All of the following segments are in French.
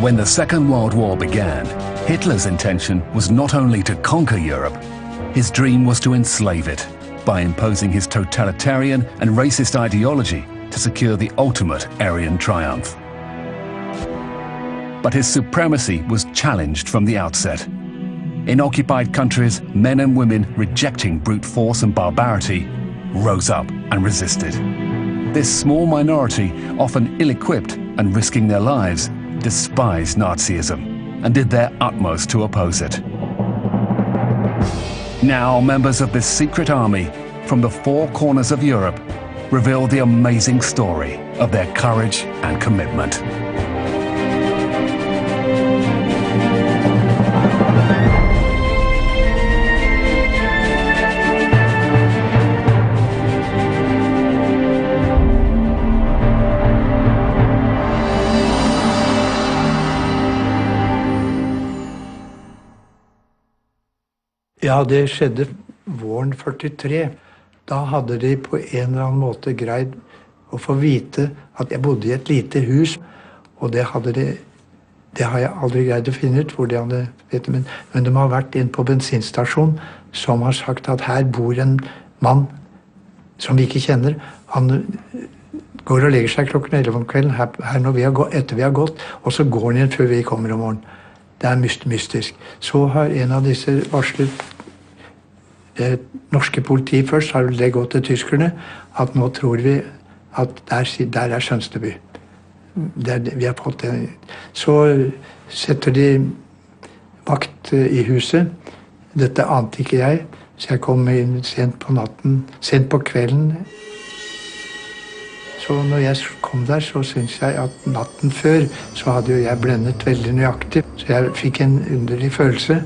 When the Second World War began, Hitler's intention was not only to conquer Europe, his dream was to enslave it by imposing his totalitarian and racist ideology to secure the ultimate Aryan triumph. But his supremacy was challenged from the outset. In occupied countries, men and women rejecting brute force and barbarity rose up and resisted. This small minority, often ill-equipped and risking their lives, despised Nazism and did their utmost to oppose it. Now, members of this secret army from the four corners of Europe reveal the amazing story of their courage and commitment. Ja, det skjedde våren 43. Da hadde de på en eller annen måte greid å få vite at jeg bodde i et lite hus, og det har jeg aldri greid å finne ut hvor de hadde vet, men de har vært inn på bensinstasjon som har sagt at her bor en mann som vi ikke kjenner. Han går og legger seg klokken 11 om kvelden her når etter vi har gått, og så går han igjen før vi kommer om morgenen. Det er mystisk. Så har en av disse varslet det norske politi først, har det gått til tyskerne, at nå tror vi at der er Sønsteby. Vi har fått det. Så setter de vakt i huset. Dette ante ikke jeg, så jeg kom inn sent på natten, sent på kvelden. Så når jeg kom der, så synes jeg at natten før, så hadde jo jeg blendet veldig nøyaktig. Så jeg fikk en underlig følelse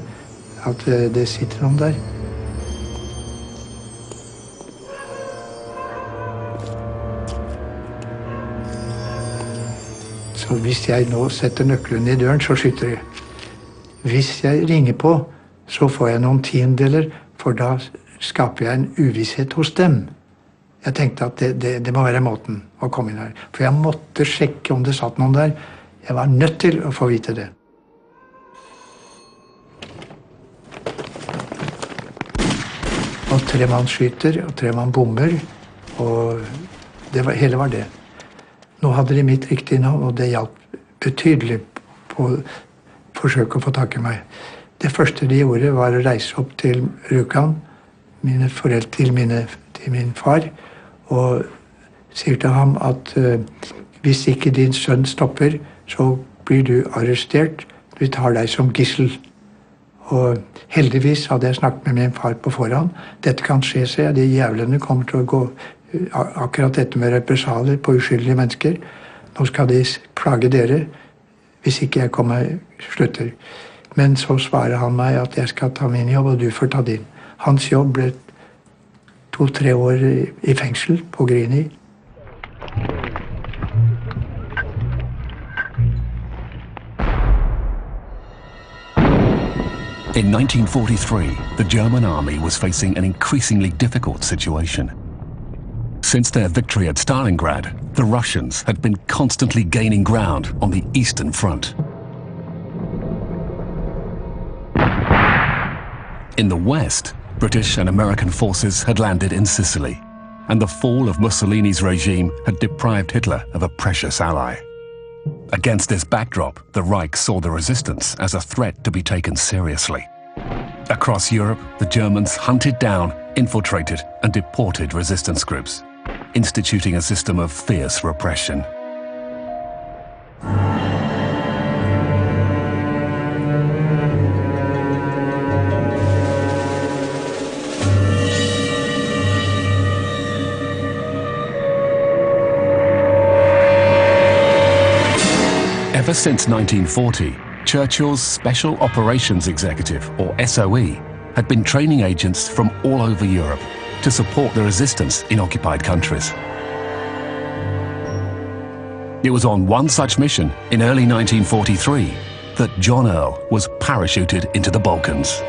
at det sitter noen der. Så hvis jeg nå setter nøkkelen i døren, så skyter jeg. Hvis jeg ringer på, så får jeg noen tiendeler, for da skaper jeg en uvisshet hos dem. Jeg tenkte at det må være måten å komme inn her. For jeg måtte sjekke om det satt noen der. Jeg var nødt til å få vite det. Og 3 mann skyter, og 3 mann bomber, og hele var det. Nå hadde de mitt riktige navn, og det hjalp betydelig på forsøk å få tak i meg. Det første de gjorde var å reise opp til Rjukan, til min far, og sier til ham at hvis ikke din sønn stopper, så blir du arrestert. Vi tar deg som gissel. Og heldigvis hadde jeg snakket med min far på forhånd. Dette kan skje, sier jeg. De jævlene kommer til å gå akkurat dette med represalier på uskyldige mennesker. Nå skal de plage dere hvis ikke jeg slutter. Men så svarer han meg at jeg skal ta min jobb, og du får ta din. Hans jobb ble 2-3 år i fengsel på Grini. In 1943, the German army was facing an increasingly difficult situation. Since their victory at Stalingrad, the Russians had been constantly gaining ground on the Eastern Front. In the West, British and American forces had landed in Sicily, and the fall of Mussolini's regime had deprived Hitler of a precious ally. Against this backdrop, the Reich saw the resistance as a threat to be taken seriously. Across Europe, the Germans hunted down, infiltrated, and deported resistance groups, instituting a system of fierce repression. Ever since 1940, Churchill's Special Operations Executive, or SOE, had been training agents from all over Europe to support the resistance in occupied countries. It was on one such mission in early 1943 that John Earl was parachuted into the Balkans.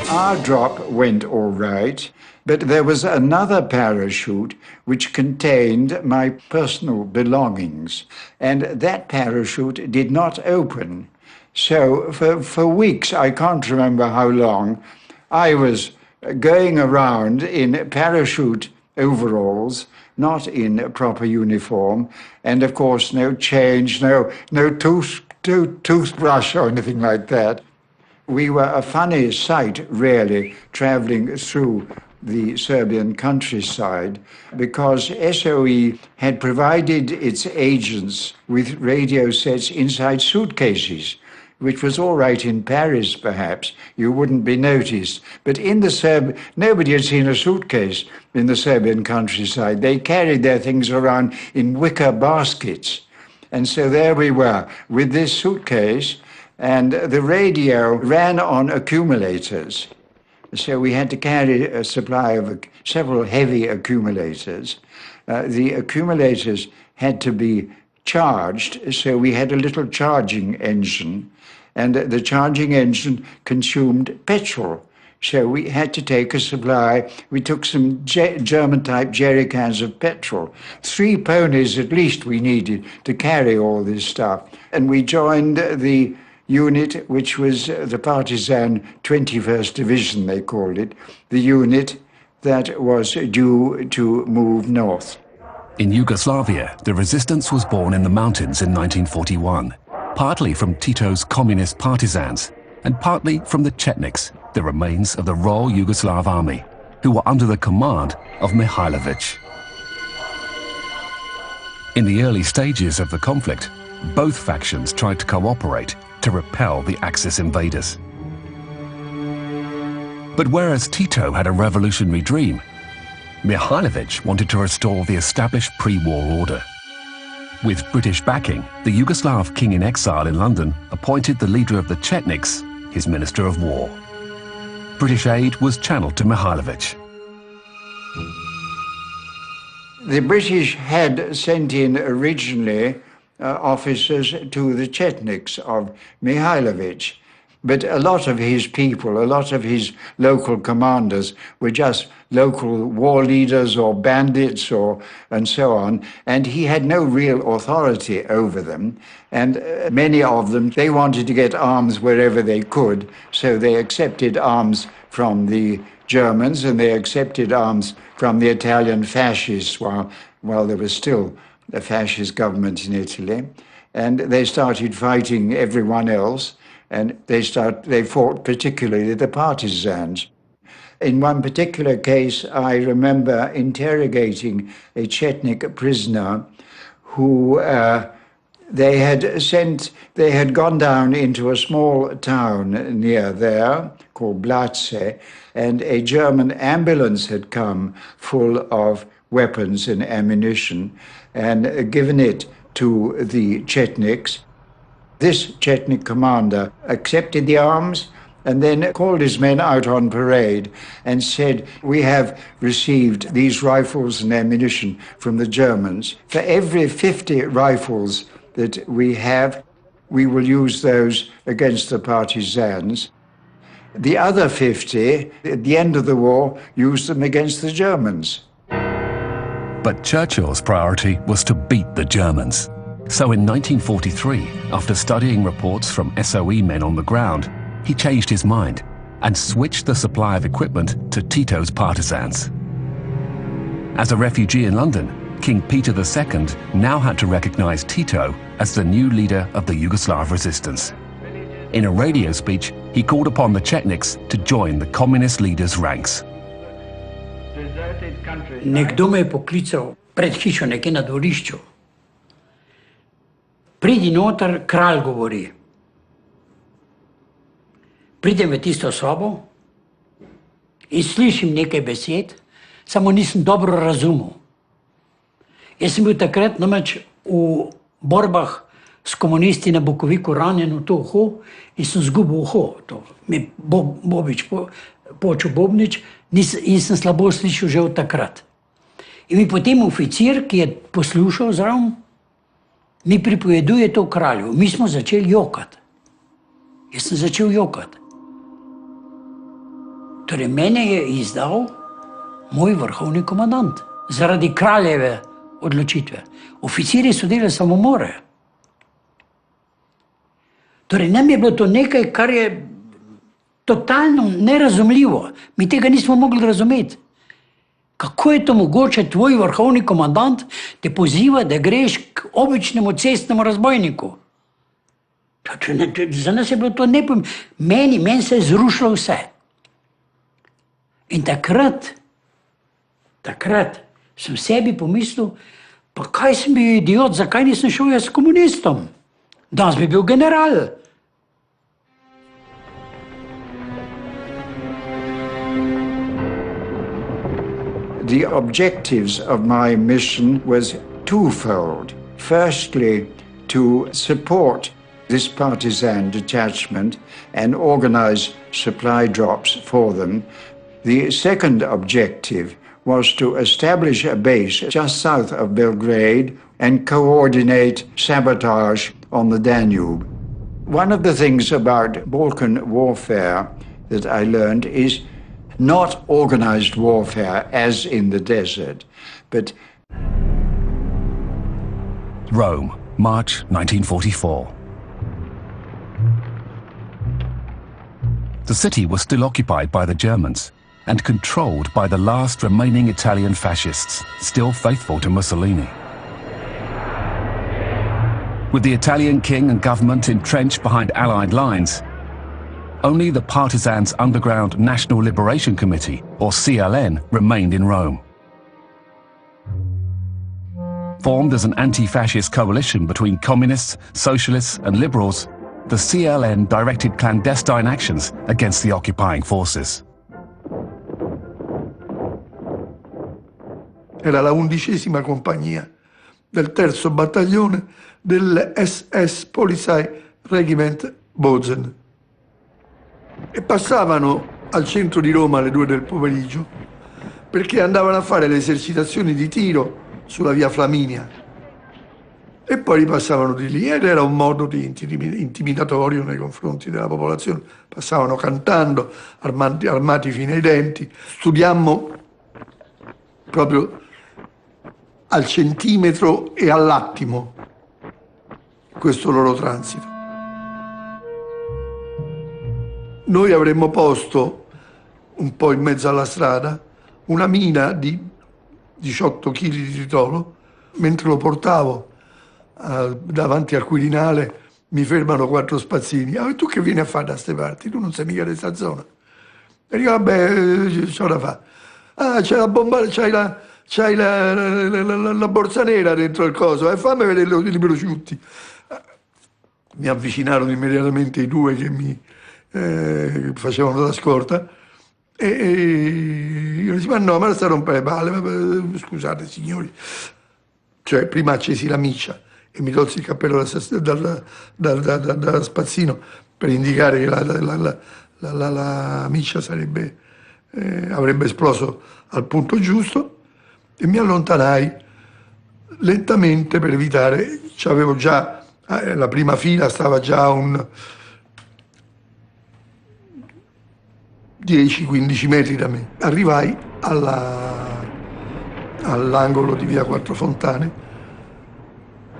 Our drop went all right, but there was another parachute which contained my personal belongings, and that parachute did not open. So for weeks, I can't remember how long, I was going around in parachute overalls, not in proper uniform, and of course no change, no toothbrush or anything like that. We were a funny sight, really, traveling through the Serbian countryside, because SOE had provided its agents with radio sets inside suitcases, which was all right in Paris, perhaps. You wouldn't be noticed. But in the nobody had seen a suitcase in the Serbian countryside. They carried their things around in wicker baskets. And so there we were with this suitcase, and the radio ran on accumulators. So we had to carry a supply of several heavy accumulators. The accumulators had to be charged, so we had a little charging engine, and the charging engine consumed petrol. So we had to take a supply. We took some German-type jerry cans of petrol. 3 ponies at least we needed to carry all this stuff. And we joined the unit, which was the partisan 21st Division, they called it, the unit that was due to move north. In Yugoslavia, the resistance was born in the mountains in 1941, partly from Tito's communist partisans and partly from the Chetniks, the remains of the Royal Yugoslav Army, who were under the command of Mihailovic. In the early stages of the conflict, both factions tried to cooperate to repel the Axis invaders. But whereas Tito had a revolutionary dream, Mihailovic wanted to restore the established pre-war order. With British backing, the Yugoslav king in exile in London appointed the leader of the Chetniks his Minister of War. British aid was channeled to Mihailovic. The British had sent in originally officers to the Chetniks of Mihailovic, but a lot of his people, a lot of his local commanders were just local war leaders or bandits and so on, and he had no real authority over them. And many of them, they wanted to get arms wherever they could, so they accepted arms from the Germans and they accepted arms from the Italian fascists while there was still a fascist government in Italy. And they started fighting everyone else, and they fought particularly the partisans. In one particular case, I remember interrogating a Chetnik prisoner who they had gone down into a small town near there called Blace, and a German ambulance had come full of weapons and ammunition and given it to the Chetniks. This Chetnik commander accepted the arms and then called his men out on parade and said, "We have received these rifles and ammunition from the Germans. For every 50 rifles that we have, we will use those against the partisans. The other 50, at the end of the war, use them against the Germans." But Churchill's priority was to beat the Germans. So in 1943, after studying reports from SOE men on the ground, he changed his mind and switched the supply of equipment to Tito's partisans. As a refugee in London, King Peter II now had to recognize Tito as the new leader of the Yugoslav resistance. In a radio speech, he called upon the Chetniks to join the communist leaders' ranks. Nekdo me je poklical pred hišo, nekje na dvorišču. Pridi noter, kralj govori. Pridem v tisto sobo in slišim nekaj besed, samo nisem dobro razumel. Jaz sem bil takrat namreč v borbah s komunisti na Bukoviku ranjen v to uho in sem zgubil uho. To mi Bobič počel Bobnič in sem slabo slišal že od takrat. In mi potem oficir, ki je poslušal zraven, mi pripoveduje to kralju. Mi smo začeli jokati. Jaz sem začel jokati. Torej, mene je izdal moj vrhovni komandant zaradi kraljeve odločitve. Oficirji so delali samomore. Torej, nam je bilo to nekaj, kar je totalno nerazumljivo. Mi tega nismo mogli razumeti. Kako je to mogoče, tvoj vrhovni komandant te poziva, da greš k običnemu cestnemu razbojniku? Za nas je bilo to nepojmljivo. Meni se je zrušilo vse. In takrat sem sebi pomislil, pa kaj sem bil idiot, zakaj nisem šel jaz s komunistom? Danes bi bil general. The objectives of my mission was twofold. Firstly, to support this partisan detachment and organize supply drops for them. The second objective was to establish a base just south of Belgrade and coordinate sabotage on the Danube. One of the things about Balkan warfare that I learned is not organized warfare as in the desert, but Rome, March 1944. The city was still occupied by the Germans and controlled by the last remaining Italian fascists, still faithful to Mussolini. With the Italian king and government entrenched behind Allied lines, only the partisans' underground National Liberation Committee, or CLN, remained in Rome. Formed as an anti-fascist coalition between communists, socialists and liberals, the CLN directed clandestine actions against the occupying forces. Era la 11ª compagnia del 3° battaglione del SS Polizei Regiment Bozen. E passavano al centro di Roma alle 2 del pomeriggio perché andavano a fare le esercitazioni di tiro sulla via Flaminia e poi ripassavano di lì ed era un modo di intimidatorio nei confronti della popolazione. Passavano cantando, armati fino ai denti. Studiammo proprio al centimetro e all'attimo questo loro transito. Noi avremmo posto un po' in mezzo alla strada una mina di 18 kg di tritolo. Mentre lo portavo davanti al Quirinale mi fermano 4 spazzini. Ah, tu che vieni a fare da ste parti? Tu non sei mica di sta zona. E dico, vabbè, c'ho da fare. Ah, c'è la bomba, c'hai la borsa nera dentro il coso, fammi vedere i prosciutti. Mi avvicinarono immediatamente i 2 che mi facevano da scorta e io dissi, ma no, ma non sta a rompere le palle, scusate signori. Cioè, prima accesi la miccia e mi tolsi il cappello dal spazzino per indicare che la miccia avrebbe esploso al punto giusto e mi allontanai lentamente per evitare, c'avevo già, la prima fila stava già a un 10-15 metri da me. Arrivai all'angolo di via Quattro Fontane,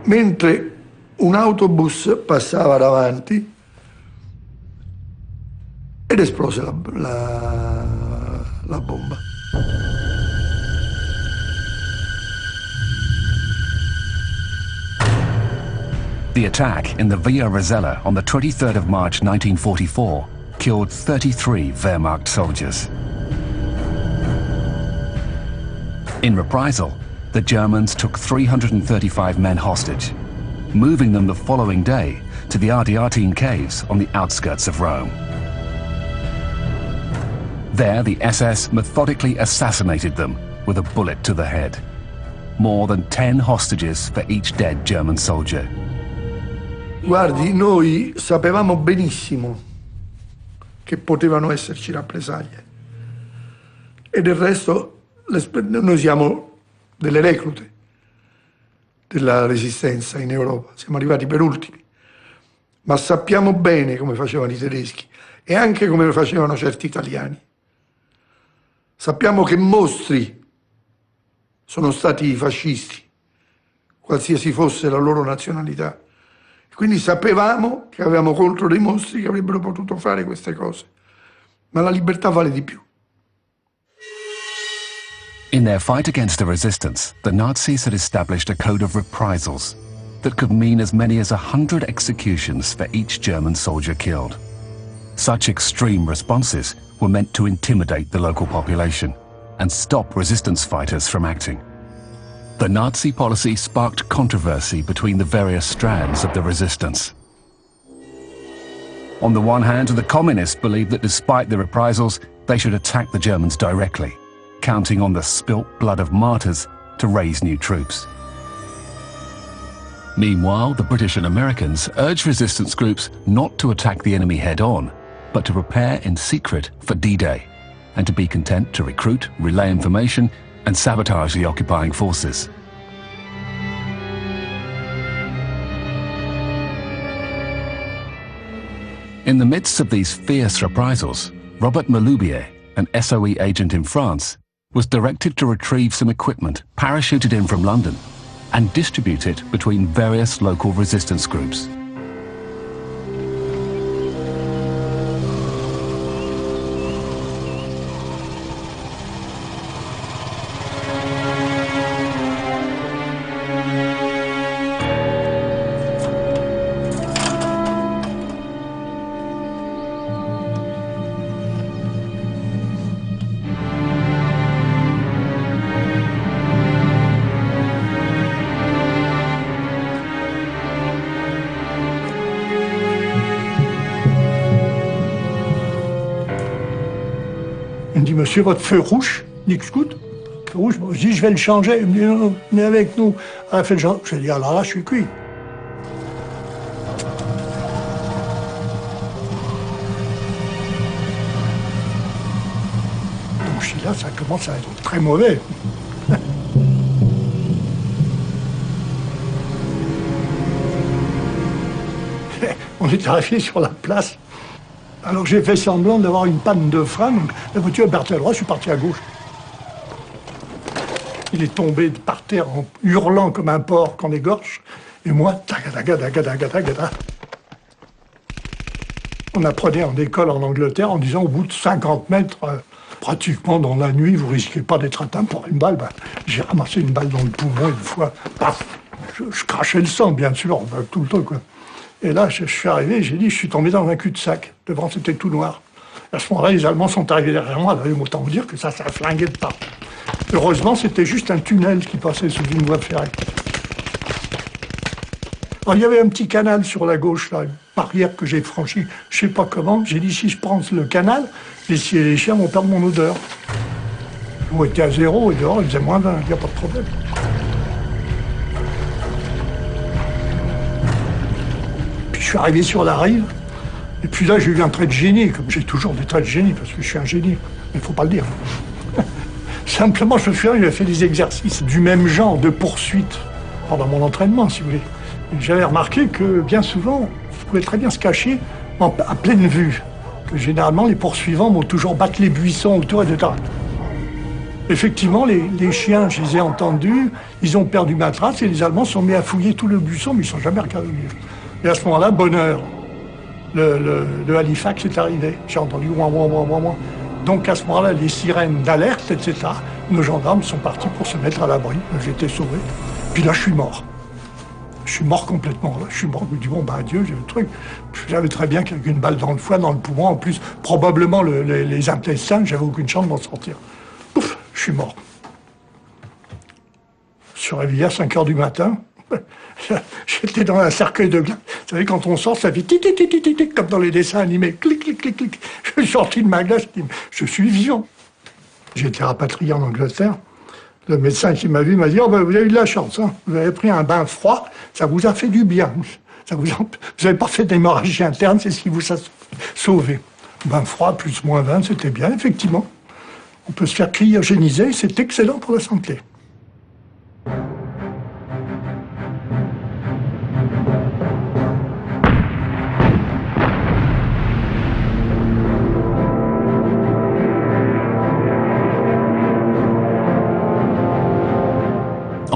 mentre un autobus passava davanti ed esplose la bomba. The attack in the Via Rasella on the 23rd of March 1944 killed 33 Wehrmacht soldiers. In reprisal, the Germans took 335 men hostage, moving them the following day to the Ardeatine caves on the outskirts of Rome. There, the SS methodically assassinated them with a bullet to the head. More than 10 hostages for each dead German soldier. Guardi, noi sapevamo benissimo che potevano esserci rappresaglie. E del resto, noi siamo delle reclute della resistenza in Europa, siamo arrivati per ultimi, ma sappiamo bene come facevano i tedeschi e anche come lo facevano certi italiani. Sappiamo che mostri sono stati i fascisti, qualsiasi fosse la loro nazionalità. Quindi sapevamo che avevamo contro dei mostri che avrebbero potuto fare queste cose. Ma la libertà vale di più. In their fight against the resistance, the Nazis had established a code of reprisals that could mean as many as 100 executions for each German soldier killed. Such extreme responses were meant to intimidate the local population and stop resistance fighters from acting. The Nazi policy sparked controversy between the various strands of the resistance. On the one hand, the communists believed that despite the reprisals, they should attack the Germans directly, counting on the spilt blood of martyrs to raise new troops. Meanwhile, the British and Americans urged resistance groups not to attack the enemy head-on, but to prepare in secret for D-Day, and to be content to recruit, relay information, and sabotage the occupying forces. In the midst of these fierce reprisals, Robert Maloubier, an SOE agent in France, was directed to retrieve some equipment parachuted in from London and distribute it between various local resistance groups. Il me dit, monsieur, votre feu rouge, Nick Scout, feu rouge. Je dis, je vais le changer. Il me dit, non, venez avec nous. Elle a fait le genre. Je lui ai dit, alors là, je suis cuit. Donc je dis, là, ça commence à être très mauvais. On est arrivé sur la place. Alors j'ai fait semblant d'avoir une panne de frein, donc la voiture est partie à droite, je suis parti à gauche. Il est tombé par terre en hurlant comme un porc qu'on égorge, et moi, tagadagadagadagada. On apprenait en école en Angleterre en disant au bout de 50 mètres, pratiquement dans la nuit, vous risquez pas d'être atteint par une balle. Ben, j'ai ramassé une balle dans le poumon une fois, paf, je crachais le sang bien sûr, tout le temps quoi. Et là, je suis arrivé, j'ai dit, je suis tombé dans un cul-de-sac. Devant, c'était tout noir. À ce moment-là, les Allemands sont arrivés derrière moi. Autant vous dire que ça a flingué de partout. Heureusement, c'était juste un tunnel qui passait sous une voie ferrée. Alors, il y avait un petit canal sur la gauche, là, une barrière que j'ai franchie, je sais pas comment. J'ai dit, si je prends le canal, les chiens vont perdre mon odeur. On était à 0 et dehors, il faisait moins 20, il n'y a pas de problème. Je suis arrivé sur la rive, et puis là j'ai eu un trait de génie, comme j'ai toujours des traits de génie, parce que je suis un génie, mais il ne faut pas le dire. Simplement, je me souviens, j'avais fait des exercices du même genre de poursuite pendant mon entraînement, si vous voulez. J'avais remarqué que bien souvent, on pouvait très bien se cacher à pleine vue, que généralement les poursuivants vont toujours battre les buissons autour, etc. Effectivement, les chiens, je les ai entendus, ils ont perdu ma trace, et les Allemands sont mis à fouiller tout le buisson, mais ils ne sont jamais regardés. Et à ce moment-là, bonheur, le Halifax est arrivé. J'ai entendu ouin, ouin, ouin, ouin, ouin. Donc à ce moment-là, les sirènes d'alerte, etc., nos gendarmes sont partis pour se mettre à l'abri. J'ai été sauvé. Puis là, je suis mort. Je suis mort complètement. Là. Je suis mort. Je me dis, bon, ben adieu, j'ai le truc. J'avais très bien qu'avec une balle dans le foie, dans le poumon. En plus, probablement les intestins, j'avais aucune chance d'en sortir. Ouf, je suis mort. Je suis réveillé à 5 heures du matin. J'étais dans un cercueil de glace. Vous savez, quand on sort, ça fait tic, tic, tic, tic, tic, tic, comme dans les dessins animés. Clic, clic, clic, clic. Je suis sorti de ma glace, je suis vivant. J'ai été rapatrié en Angleterre. Le médecin qui m'a vu m'a dit, oh, ben, vous avez eu de la chance, hein. Vous avez pris un bain froid, ça vous a fait du bien. Vous n'avez pas fait d'hémorragie interne, c'est ce qui vous a sauvé. Bain froid, plus moins 20, c'était bien, effectivement. On peut se faire cryogéniser, c'est excellent pour la santé.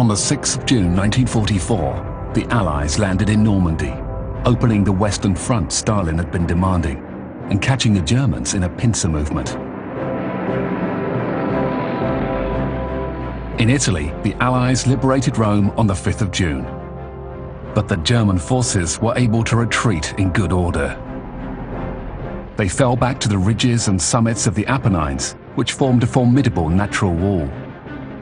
On the 6th of June 1944, the Allies landed in Normandy, opening the Western Front Stalin had been demanding, and catching the Germans in a pincer movement. In Italy, the Allies liberated Rome on the 5th of June. But the German forces were able to retreat in good order. They fell back to the ridges and summits of the Apennines, which formed a formidable natural wall.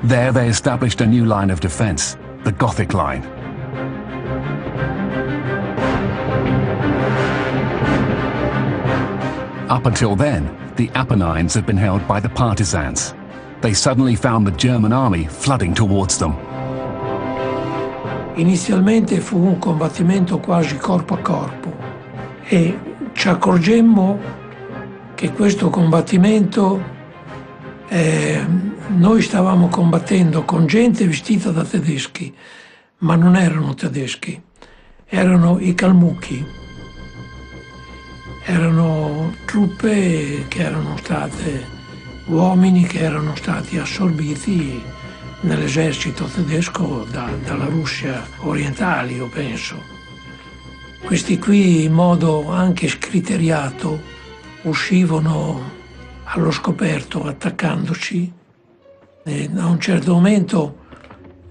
There they established a new line of defense, the Gothic Line. Up until then, the Apennines had been held by the partisans. They suddenly found the German army flooding towards them. Inizialmente fu un combattimento quasi corpo a corpo e ci accorgemmo che questo combattimento noi stavamo combattendo con gente vestita da tedeschi, ma non erano tedeschi, erano i calmucchi. Erano truppe che erano state, uomini che erano stati assorbiti nell'esercito tedesco dalla Russia orientale, io penso. Questi qui in modo anche scriteriato uscivano allo scoperto attaccandoci e a un certo momento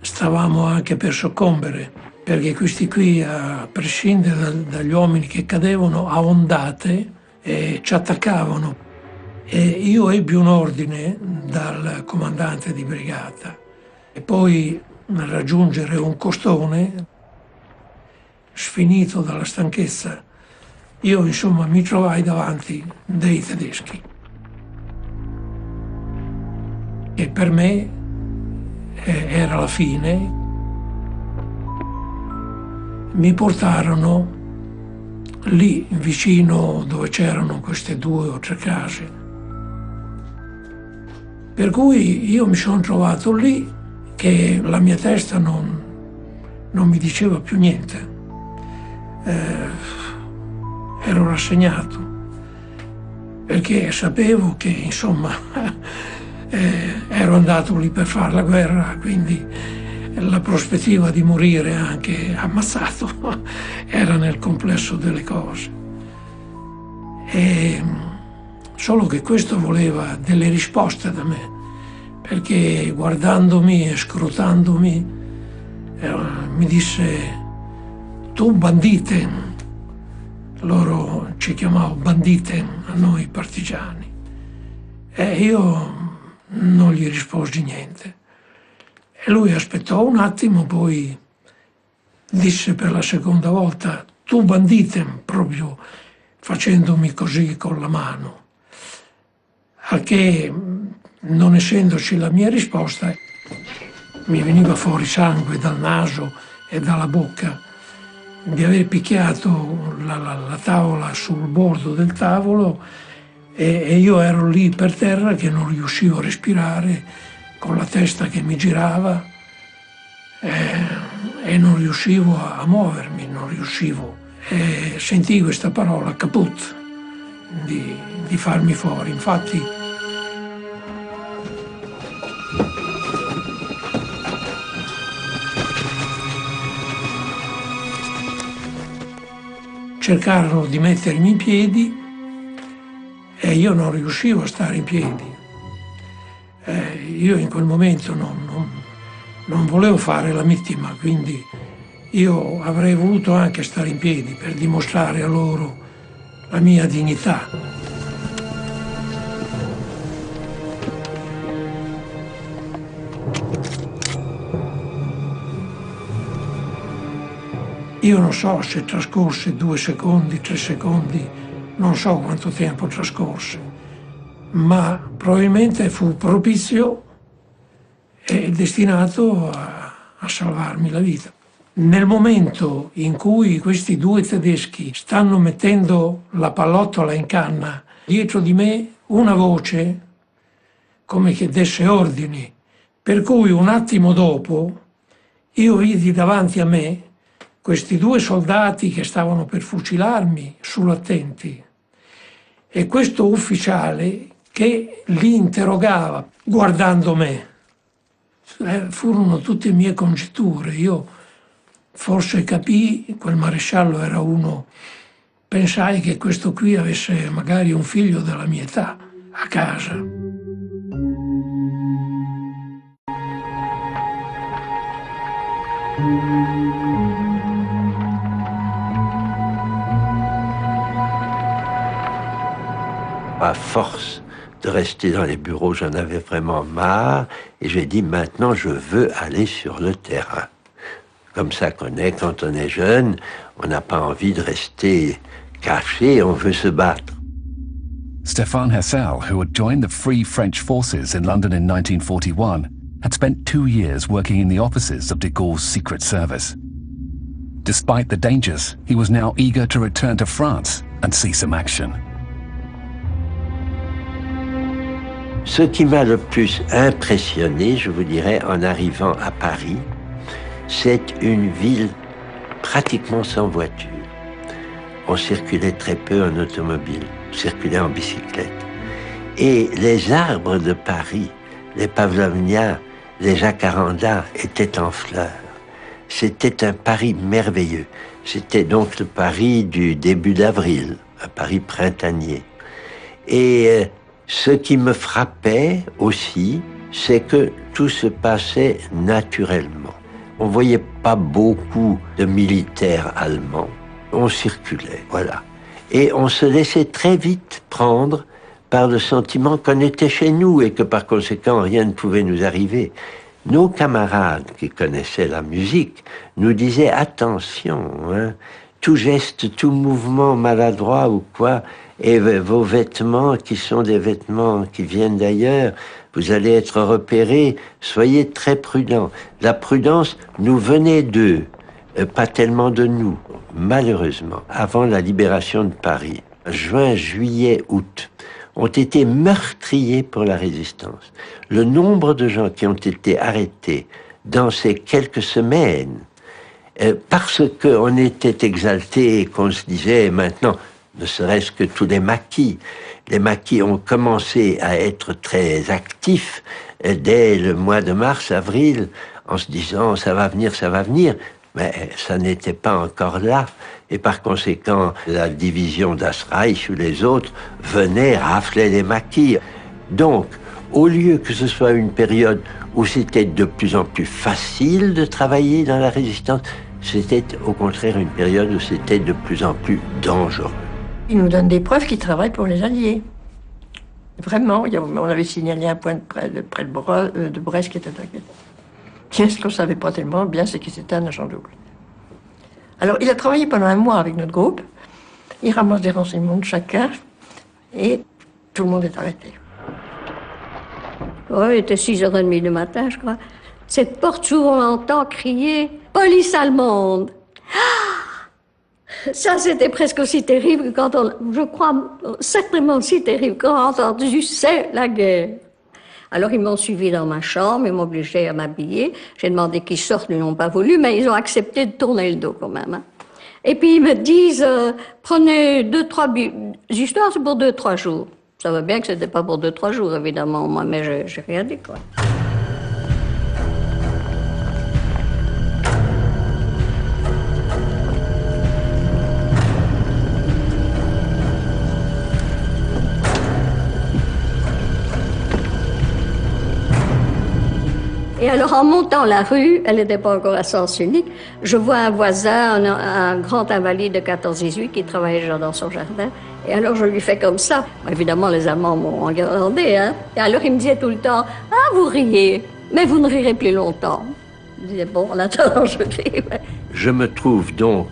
stavamo anche per soccombere, perché questi qui, a prescindere dagli uomini che cadevano a ondate, ci attaccavano. E io ebbi un ordine dal comandante di brigata e poi raggiungere un costone, sfinito dalla stanchezza, io insomma mi trovai davanti dei tedeschi. E per me era la fine. Mi portarono lì vicino dove c'erano queste 2 o 3 case. Per cui io mi sono trovato lì che la mia testa non mi diceva più niente. Ero rassegnato perché sapevo che insomma ero andato lì per fare la guerra, quindi la prospettiva di morire anche ammazzato era nel complesso delle cose. Solo che questo voleva delle risposte da me, perché guardandomi e scrutandomi mi disse: tu bandite. Loro ci chiamavano bandite a noi partigiani. E io non gli risposi niente. E lui aspettò un attimo, poi disse per la seconda volta: tu bandite, proprio facendomi così con la mano. Al che, non essendoci la mia risposta, mi veniva fuori sangue dal naso e dalla bocca di aver picchiato la tavola sul bordo del tavolo e io ero lì per terra che non riuscivo a respirare, con la testa che mi girava e non riuscivo a muovermi, non riuscivo. E sentii questa parola, caput, di farmi fuori. Infatti cercarono di mettermi in piedi e io non riuscivo a stare in piedi. Io in quel momento non volevo fare la vittima, quindi io avrei voluto anche stare in piedi per dimostrare a loro la mia dignità. Io non so se trascorse 2 secondi, 3 secondi, non so quanto tempo trascorse, ma probabilmente fu propizio e destinato a salvarmi la vita. Nel momento in cui questi 2 tedeschi stanno mettendo la pallottola in canna, dietro di me una voce come che desse ordini, per cui un attimo dopo io vidi davanti a me questi 2 soldati che stavano per fucilarmi sull'attenti e questo ufficiale che li interrogava guardando me. Furono tutte mie congetture. Io forse capii, quel maresciallo era uno, pensai che questo qui avesse magari un figlio della mia età a casa. À force de rester dans les bureaux, j'en avais vraiment marre et j'ai dit maintenant je veux aller sur le terrain. Comme ça qu'on est quand on est jeune, on n'a pas envie de rester caché, on veut se battre. Stéphane Hessel, who had joined the Free French Forces in London in 1941, had spent 2 years working in the offices of de Gaulle's Secret Service. Despite the dangers, he was now eager to return to France and see some action. Ce qui m'a le plus impressionné, je vous dirais, en arrivant à Paris, c'est une ville pratiquement sans voiture. On circulait très peu en automobile, on circulait en bicyclette. Et les arbres de Paris, les pavlovias, les jacarandas étaient en fleurs. C'était un Paris merveilleux. C'était donc le Paris du début d'avril, un Paris printanier. Et ce qui me frappait aussi, c'est que tout se passait naturellement. On ne voyait pas beaucoup de militaires allemands. On circulait, voilà. Et on se laissait très vite prendre par le sentiment qu'on était chez nous et que par conséquent rien ne pouvait nous arriver. Nos camarades qui connaissaient la musique nous disaient attention, hein, tout geste, tout mouvement maladroit ou quoi, et vos vêtements qui sont des vêtements qui viennent d'ailleurs, vous allez être repérés, soyez très prudents. La prudence nous venait d'eux, pas tellement de nous, malheureusement. Avant la libération de Paris, juin, juillet, août, ont été meurtriers pour la résistance. Le nombre de gens qui ont été arrêtés dans ces quelques semaines, parce qu'on était exaltés et qu'on se disait maintenant, ne serait-ce que tous les maquis ont commencé à être très actifs dès le mois de mars, avril, en se disant ça va venir, mais ça n'était pas encore là. Et par conséquent, la division d'Asreich ou les autres venaient rafler les maquis. Donc, au lieu que ce soit une période où c'était de plus en plus facile de travailler dans la résistance, c'était au contraire une période où c'était de plus en plus dangereux. Ils nous donnent des preuves qu'ils travaillent pour les Alliés. Vraiment, on avait signalé un point près de Brest qui était attaqué. Ce qu'on ne savait pas tellement bien, c'est que c'était un agent double. Alors, il a travaillé pendant 1 mois avec notre groupe. Il ramasse des renseignements de chacun et tout le monde est arrêté. Oui, il était 6h30 du matin, je crois. Cette porte s'ouvre, on entend crier « Police allemande !» Ça, c'était presque aussi terrible quand je crois, certainement aussi terrible quand on a entendu « C'est la guerre !» Alors, ils m'ont suivi dans ma chambre, ils m'ont obligé à m'habiller. J'ai demandé qu'ils sortent, ils n'ont pas voulu, mais ils ont accepté de tourner le dos quand même. Hein. Et puis, ils me disent prenez 2-3 histoires, c'est pour 2-3 jours. Ça va bien que c'était pas pour 2-3 jours, évidemment, moi, mais j'ai rien dit, quoi. Et alors, en montant la rue, elle n'était pas encore à sens unique, je vois un voisin, un grand invalide de 14-18 qui travaillait déjà dans son jardin. Et alors, je lui fais comme ça. Évidemment, les Allemands m'ont regardé, hein. Et alors, il me disait tout le temps, « Ah, vous riez, mais vous ne rirez plus longtemps. » Je disais, bon, en attendant, je ris. Je me trouve donc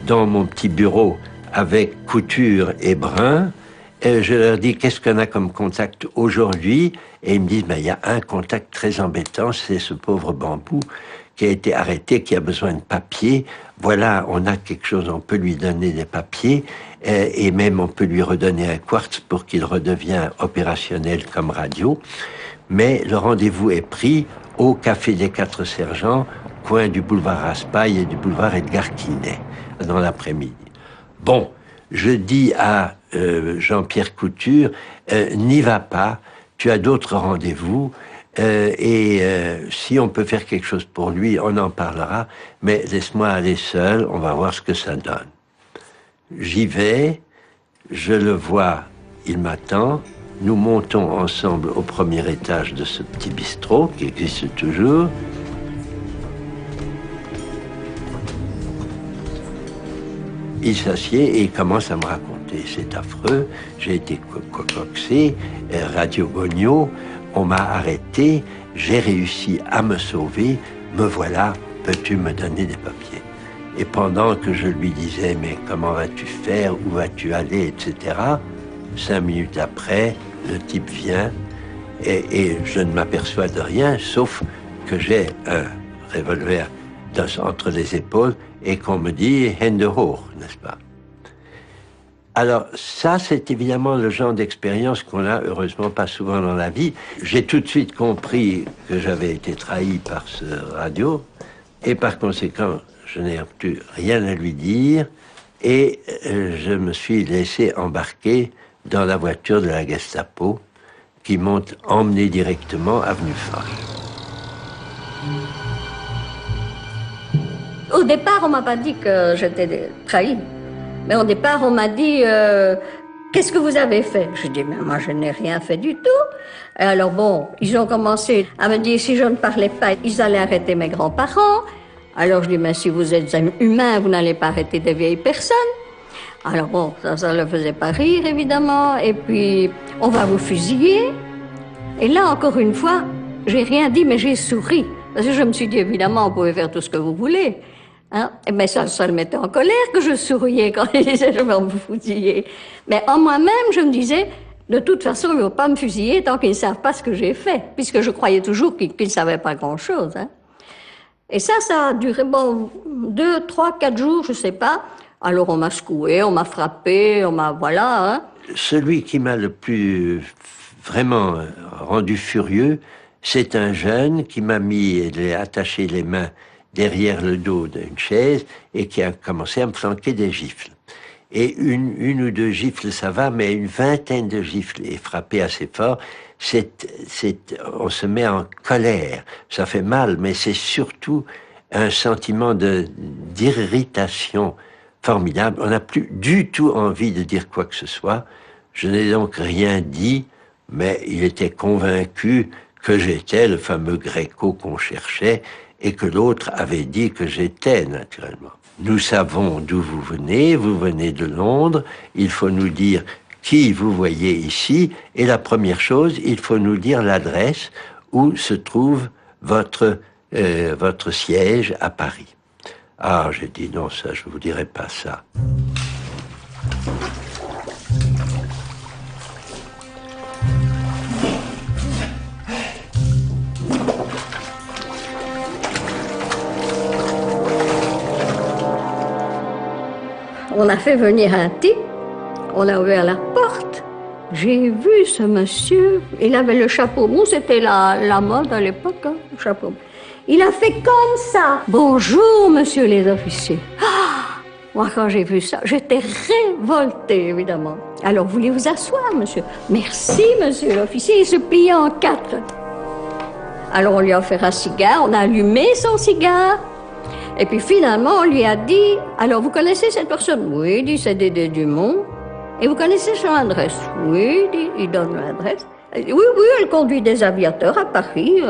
dans mon petit bureau avec Couture et Brun. Et je leur dis, qu'est-ce qu'on a comme contact aujourd'hui? Et ils me disent, il y a un contact très embêtant, c'est ce pauvre Bambou qui a été arrêté, qui a besoin de papiers. Voilà, on a quelque chose, on peut lui donner des papiers, et même on peut lui redonner un quartz pour qu'il redevienne opérationnel comme radio. Mais le rendez-vous est pris au Café des 4 Sergents, coin du boulevard Raspail et du boulevard Edgar Quinet, dans l'après-midi. Bon, je dis à Jean-Pierre Couture, n'y va pas, tu as d'autres rendez-vous, Si on peut faire quelque chose pour lui, on en parlera, mais laisse-moi aller seul, on va voir ce que ça donne. J'y vais, je le vois, il m'attend, nous montons ensemble au premier étage de ce petit bistrot qui existe toujours. Il s'assied et il commence à me raconter. C'est affreux, j'ai été cocoxé, Radio Gogno, on m'a arrêté, j'ai réussi à me sauver, me voilà, peux-tu me donner des papiers? Et pendant que je lui disais, mais comment vas-tu faire, où vas-tu aller, etc., 5 minutes après, le type vient et je ne m'aperçois de rien, sauf que j'ai un revolver entre les épaules et qu'on me dit « Hände hoch », n'est-ce pas? Alors ça, c'est évidemment le genre d'expérience qu'on a heureusement pas souvent dans la vie. J'ai tout de suite compris que j'avais été trahi par ce radio et par conséquent, je n'ai plus rien à lui dire et je me suis laissé embarquer dans la voiture de la Gestapo qui m'ont emmené directement avenue Foch. Au départ, on m'a pas dit que j'étais trahie. Mais au départ, on m'a dit qu'est-ce que vous avez fait? Je dis mais moi je n'ai rien fait du tout. Et alors bon, ils ont commencé à me dire si je ne parlais pas, ils allaient arrêter mes grands-parents. Alors je dis mais si vous êtes humain, vous n'allez pas arrêter des vieilles personnes. Alors bon, ça le faisait pas rire évidemment. Et puis on va vous fusiller. Et là encore une fois, j'ai rien dit mais j'ai souri parce que je me suis dit évidemment vous pouvez faire tout ce que vous voulez. Hein? Mais ça le mettait en colère que je souriais quand ils disaient « je vais vous fusiller ». Mais en moi-même, je me disais « de toute façon, ils ne vont pas me fusiller tant qu'ils ne savent pas ce que j'ai fait », puisque je croyais toujours qu'ils ne savaient pas grand-chose. Hein. Et ça a duré, bon, 2, 3, 4 jours, je ne sais pas. Alors on m'a secoué, on m'a frappé, on m'a... voilà. Hein. Celui qui m'a le plus vraiment rendu furieux, c'est un jeune qui m'a attaché les mains derrière le dos d'une chaise et qui a commencé à me flanquer des gifles. Et une ou deux gifles, ça va, mais une vingtaine de gifles et frapper assez fort, on se met en colère. Ça fait mal, mais c'est surtout un sentiment d'irritation formidable. On n'a plus du tout envie de dire quoi que ce soit. Je n'ai donc rien dit, mais il était convaincu que j'étais le fameux Gréco qu'on cherchait et que l'autre avait dit que j'étais, naturellement. Nous savons d'où vous venez de Londres, il faut nous dire qui vous voyez ici, et la première chose, il faut nous dire l'adresse où se trouve votre siège à Paris. Ah, j'ai dit non, ça, je vous dirai pas ça. On a fait venir un type, on a ouvert la porte. J'ai vu ce monsieur, il avait le chapeau mou, c'était la mode à l'époque, hein, le chapeau mou. Il a fait comme ça. Bonjour, monsieur les officiers. Ah, moi, quand j'ai vu ça, j'étais révoltée, évidemment. Alors, voulez vous asseoir, monsieur? Merci, monsieur l'officier. Il se pliait en 4. Alors, on lui a offert un cigare, on a allumé son cigare. Et puis finalement, on lui a dit, alors vous connaissez cette personne? Oui, il dit, c'est Dédé Dumont. Et vous connaissez son adresse? Oui, il donne l'adresse. Oui, elle conduit des aviateurs à Paris,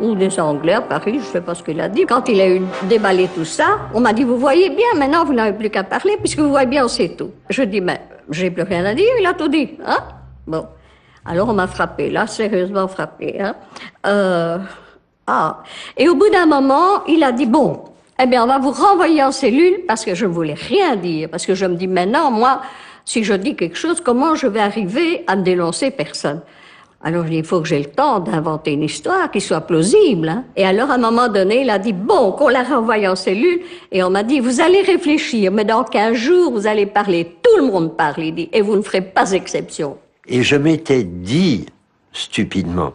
ou des Anglais à Paris, je ne sais pas ce qu'il a dit. Quand il a eu déballé tout ça, on m'a dit, vous voyez bien, maintenant vous n'avez plus qu'à parler, puisque vous voyez bien, on sait tout. Je dis, mais j'ai plus rien à dire, il a tout dit. Hein? Bon, alors on m'a frappé, là, sérieusement frappé. Hein? Et au bout d'un moment, il a dit, bon, eh bien, on va vous renvoyer en cellule parce que je ne voulais rien dire. Parce que je me dis, maintenant, moi, si je dis quelque chose, comment je vais arriver à ne dénoncer personne? Alors, il faut que j'ai le temps d'inventer une histoire qui soit plausible. Hein? Et alors, à un moment donné, il a dit, bon, qu'on la renvoie en cellule. Et on m'a dit, vous allez réfléchir, mais dans 15 jours, vous allez parler. Tout le monde parle, il dit, et vous ne ferez pas exception. Et je m'étais dit, stupidement,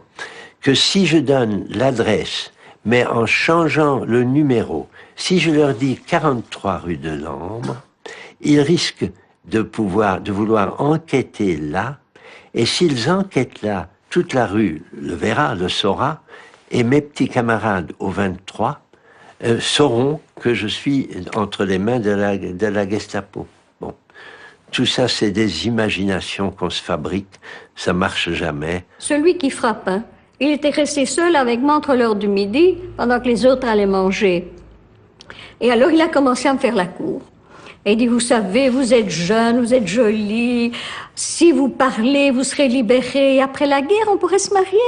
que si je donne l'adresse, mais en changeant le numéro, si je leur dis 43 rue de Lambre, ils risquent de vouloir enquêter là, et s'ils enquêtent là, toute la rue le verra, le saura, et mes petits camarades au 23 sauront que je suis entre les mains de la Gestapo. Bon. Tout ça, c'est des imaginations qu'on se fabrique, ça marche jamais. Celui qui frappe, hein, il était resté seul avec moi entre l'heure du midi, pendant que les autres allaient manger. Et alors, il a commencé à me faire la cour. Et il dit, vous savez, vous êtes jeune, vous êtes jolie, si vous parlez, vous serez libérée, et après la guerre, on pourrait se marier.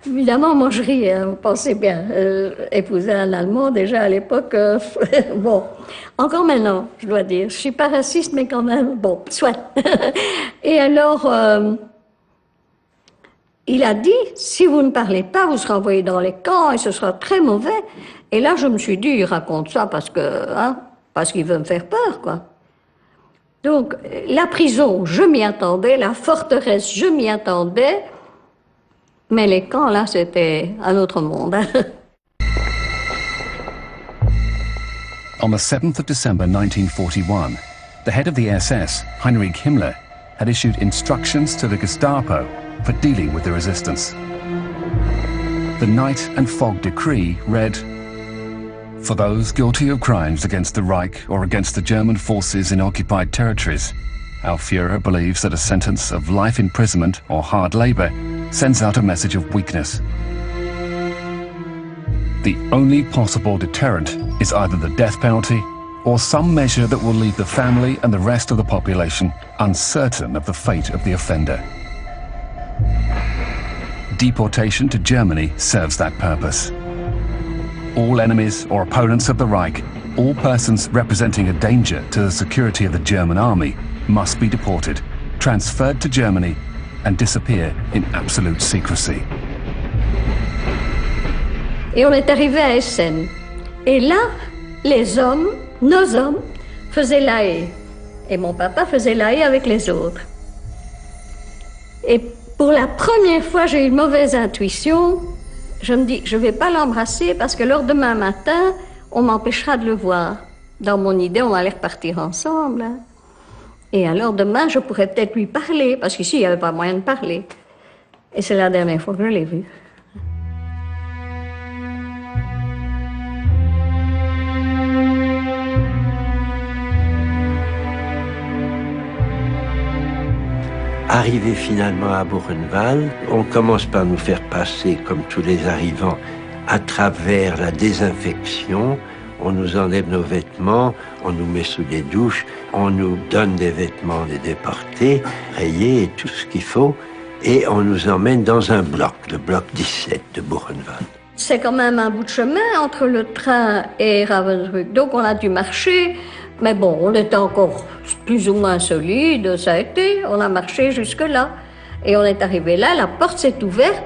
Évidemment, moi je riais, hein, vous pensez bien, épouser un Allemand déjà à l'époque, bon, encore maintenant, je dois dire, je suis pas raciste, mais quand même, bon, soit. Et alors, il a dit, si vous ne parlez pas, vous serez envoyé dans les camps et ce sera très mauvais. Et là, je me suis dit, il raconte ça parce qu'il veut me faire peur, quoi. Donc, la prison, je m'y attendais, la forteresse, je m'y attendais. Mais les camps, là, c'était un autre monde. On the 7th of December 1941, the head of the SS, Heinrich Himmler, had issued instructions to the Gestapo for dealing with the resistance. The Night and Fog Decree read, "For those guilty of crimes against the Reich or against the German forces in occupied territories, our Führer believes that a sentence of life imprisonment or hard labor sends out a message of weakness. The only possible deterrent is either the death penalty or some measure that will leave the family and the rest of the population uncertain of the fate of the offender. Deportation to Germany serves that purpose. All enemies or opponents of the Reich, all persons representing a danger to the security of the German army, must be deported, transferred to Germany, and disappear in absolute secrecy." Et on est arrivé à Essen. Et là, les hommes, nos hommes, faisaient la haie. Et mon papa faisait la haie avec les autres. Et pour la première fois, j'ai eu une mauvaise intuition. Je me dis, je ne vais pas l'embrasser parce que lors demain matin, on m'empêchera de le voir. Dans mon idée, on allait repartir ensemble. Hein. Et alors demain, je pourrais peut-être lui parler, parce qu'ici, il n'y avait pas moyen de parler. Et c'est la dernière fois que je l'ai vu. Arrivé finalement à Buchenwald, on commence par nous faire passer, comme tous les arrivants, à travers la désinfection. On nous enlève nos vêtements, on nous met sous des douches, on nous donne des vêtements des déportés, rayés et tout ce qu'il faut, et on nous emmène dans un bloc, le bloc 17 de Buchenwald. C'est quand même un bout de chemin entre le train et Ravensbrück, donc on a dû marcher, mais bon, on était encore plus ou moins solide, ça a été, on a marché jusque-là. Et on est arrivé là, la porte s'est ouverte.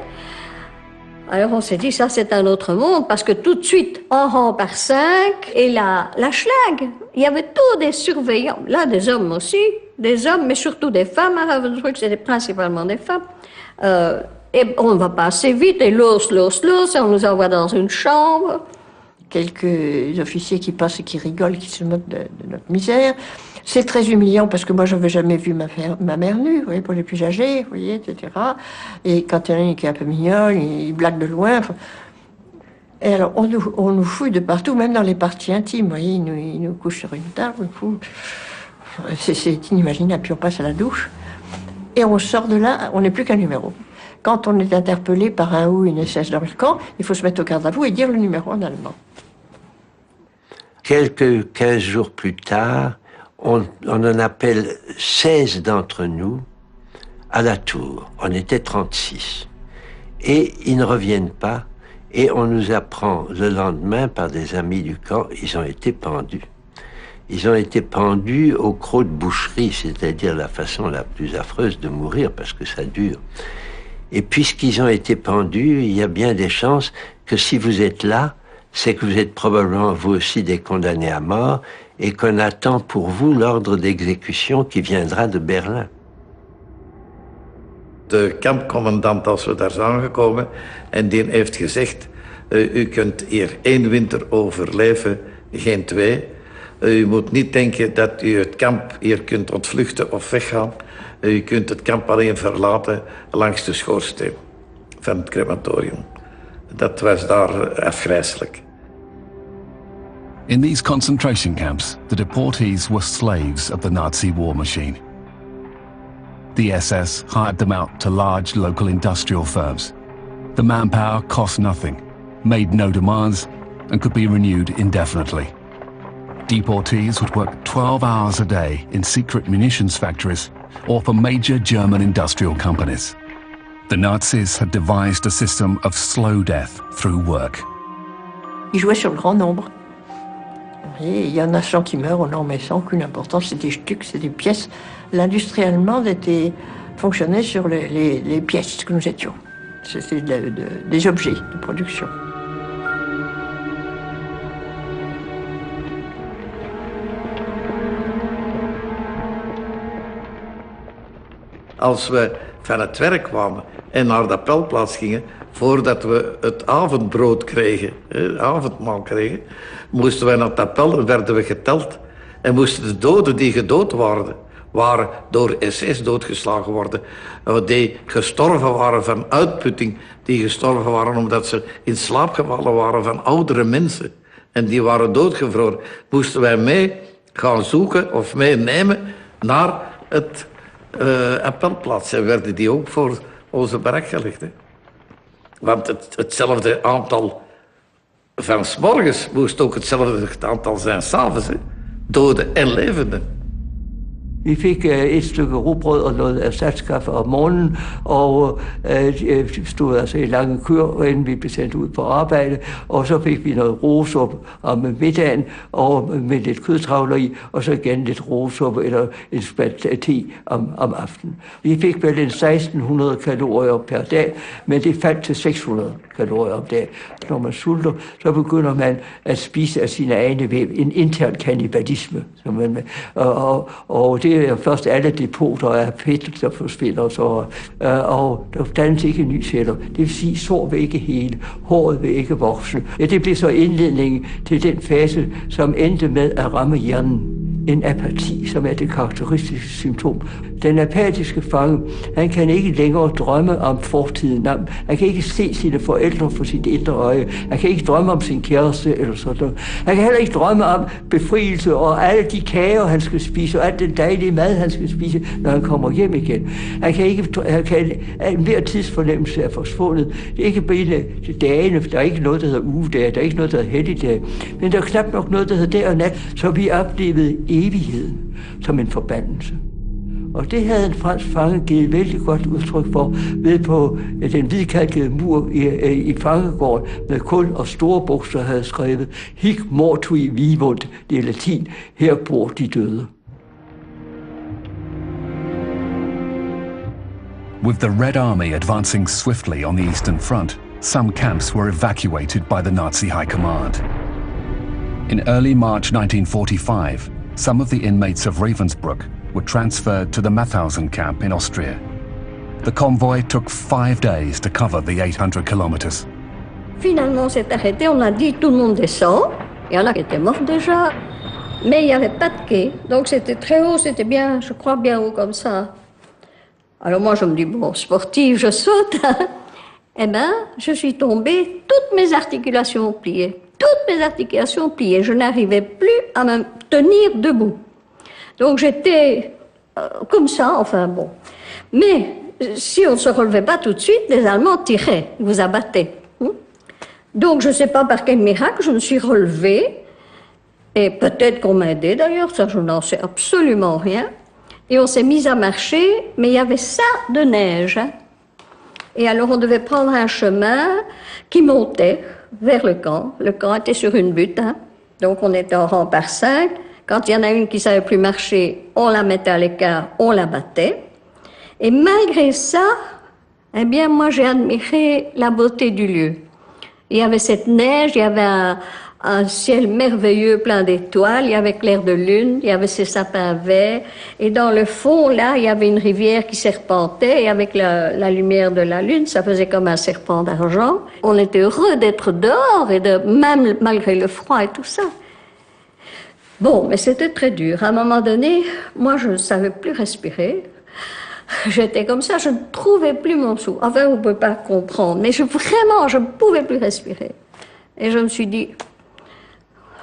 Alors on s'est dit, ça c'est un autre monde, parce que tout de suite, en rang par 5, et la schlag, il y avait tous des surveillants, là des hommes aussi, des hommes, mais surtout des femmes, à Ravensbrück, c'était principalement des femmes. Et on va pas assez vite, et l'os, et on nous envoie dans une chambre. Quelques officiers qui passent et qui rigolent, qui se moquent de notre misère. C'est très humiliant parce que moi, je n'avais jamais vu ma mère nue, vous voyez, pour les plus âgés, vous voyez, etc. Et quand il y en a une qui est un peu mignonne, il blague de loin. Enfin. Et alors, on nous fouille de partout, même dans les parties intimes, vous voyez, il nous couche sur une table, c'est inimaginable, puis on passe à la douche. Et on sort de là, on n'est plus qu'un numéro. Quand on est interpellé par un ou une SS dans le camp, il faut se mettre au garde à vous et dire le numéro en allemand. Quelques 15 jours plus tard, on en appelle 16 d'entre nous à la tour. On était 36. Et ils ne reviennent pas. Et on nous apprend le lendemain par des amis du camp, ils ont été pendus. Ils ont été pendus au croc de boucherie, c'est-à-dire la façon la plus affreuse de mourir, parce que ça dure. Et puisqu'ils ont été pendus, il y a bien des chances que si vous êtes là, c'est que vous êtes probablement vous aussi des condamnés à mort et qu'on attend pour vous l'ordre d'exécution qui viendra de Berlin. De kampcommandant, als we daar zijn aangekomen, en die heeft gezegd, u kunt hier 1 winter overleven, geen 2. U moet niet denken dat u het kamp hier kunt ontvluchten of weggaan. U kunt het kamp alleen verlaten langs de schoorsteen van het crematorium. Dat was daar afgrijselijk. In these concentration camps, the deportees were slaves of the Nazi war machine. The SS hired them out to large local industrial firms. The manpower cost nothing, made no demands, and could be renewed indefinitely. Deportees would work 12 hours a day in secret munitions factories or for major German industrial companies. The Nazis had devised a system of slow death through work. Ils jouaient sur le grand nombre. Et il y en a 100 qui meurent, non, mais sans aucune importance, c'est des stucs, c'est des pièces. L'industrie allemande fonctionnait sur les pièces que nous étions. C'était des objets de production. Als we van het werk kwamen en naar de appelplaats gingen, voordat we het avondbrood kregen, het avondmaal kregen, moesten wij naar het appel en werden we geteld. En moesten de doden die gedood waren door SS doodgeslagen worden, die gestorven waren van uitputting, die gestorven waren omdat ze in slaap gevallen waren van oudere mensen en die waren doodgevroren, moesten wij mee gaan zoeken of meenemen naar het appelplaats en werden die ook voor onze barak gelegd. Hè. Want hetzelfde aantal van 's morgens moest ook hetzelfde aantal zijn 's avonds. Doden en levenden. Vi fik et stykke rugbrød og noget erstatskaffe om morgenen, og stod altså i lange køer, inden vi blev sendt ud på arbejde. Og så fik vi noget roesuppe om middagen, og med lidt kødtravler i, og så igen lidt roesuppe eller en spand te om aftenen. Vi fik vel 1600 kalorier per dag, men det faldt til 600 kalorier om dagen. Når man sulter, så begynder man at spise af sine egne væv, en intern kannibalisme. Og det er først alle depoter af fedt, der forsvinder, og der dannes ikke ny celler. Det vil sige, sår vil ikke hele, håret vil ikke vokse. Ja, det blev så indledningen til den fase, som endte med at ramme hjernen. En apati, som er det karakteristiske symptom. Den apatiske fange, han kan ikke længere drømme om fortiden. Han kan ikke se sine forældre for sit indre øje. Han kan ikke drømme om sin kæreste eller sådan. Han kan heller ikke drømme om befrielse og alle de kager, han skal spise, og alt den dejlige mad, han skal spise, når han kommer hjem igen. Hver tidsfornemmelse er forsvundet. Det er ikke bare dagene, der er ikke noget, der hedder ugedage, der er ikke noget, der hedder helligdage. Men der er knap nok noget, der hedder dag og nat, så vi oplevede evigheden som en forbandelse. Og det havde en fransk fange givet vældig godt udtryk for ved på den hvidkalkede mur i fangegården med kul og store bogstaver havde skrevet Hic mortui vivunt, det er latin, her bor de døde. With the Red Army advancing swiftly on the Eastern Front, some camps were evacuated by the Nazi High Command. In early March 1945, some of the inmates of Ravensbrück were transferred to the Mauthausen camp in Austria. The convoy took 5 days to cover the 800 kilometers. Finalement, c'est arrêté, on a dit tout le monde descend. Il y en a qui étaient morts déjà, mais il n'y avait pas de quai. Donc c'était très haut, c'était bien, je crois bien haut comme ça. Alors moi je me dis, bon, sportive, je saute. Eh bien, je suis tombée, toutes mes articulations pliées. Toutes mes articulations pliées. Je n'arrivais plus à me tenir debout. Donc j'étais comme ça, enfin bon. Mais si on ne se relevait pas tout de suite, les Allemands tiraient, vous abattaient. Donc je ne sais pas par quel miracle, je me suis relevée. Et peut-être qu'on m'a aidée d'ailleurs, ça je n'en sais absolument rien. Et on s'est mis à marcher, mais il y avait ça de neige. Et alors on devait prendre un chemin qui montait vers le camp. Le camp était sur une butte, donc on était en rang par 5. Quand il y en a une qui ne savait plus marcher, on la mettait à l'écart, on la battait. Et malgré ça, eh bien moi j'ai admiré la beauté du lieu. Il y avait cette neige, il y avait un ciel merveilleux plein d'étoiles, il y avait clair de lune, il y avait ces sapins verts, et dans le fond, là, il y avait une rivière qui serpentait, et avec la lumière de la lune, ça faisait comme un serpent d'argent. On était heureux d'être dehors, et même malgré le froid et tout ça. Bon, mais c'était très dur. À un moment donné, moi, je ne savais plus respirer. J'étais comme ça, je ne trouvais plus mon souffle. Enfin, vous ne pouvez pas comprendre, mais vraiment, je ne pouvais plus respirer. Et je me suis dit,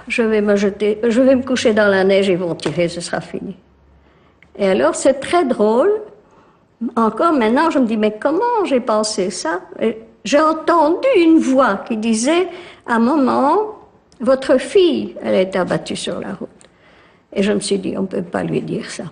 je vais me jeter, je vais me coucher dans la neige, ils vont tirer, ce sera fini. Et alors, c'est très drôle. Encore maintenant, je me dis, mais comment j'ai pensé ça? J'ai entendu une voix qui disait, à un moment, votre fille, elle a été abattue sur la route. Et je me suis dit, on ne peut pas lui dire ça.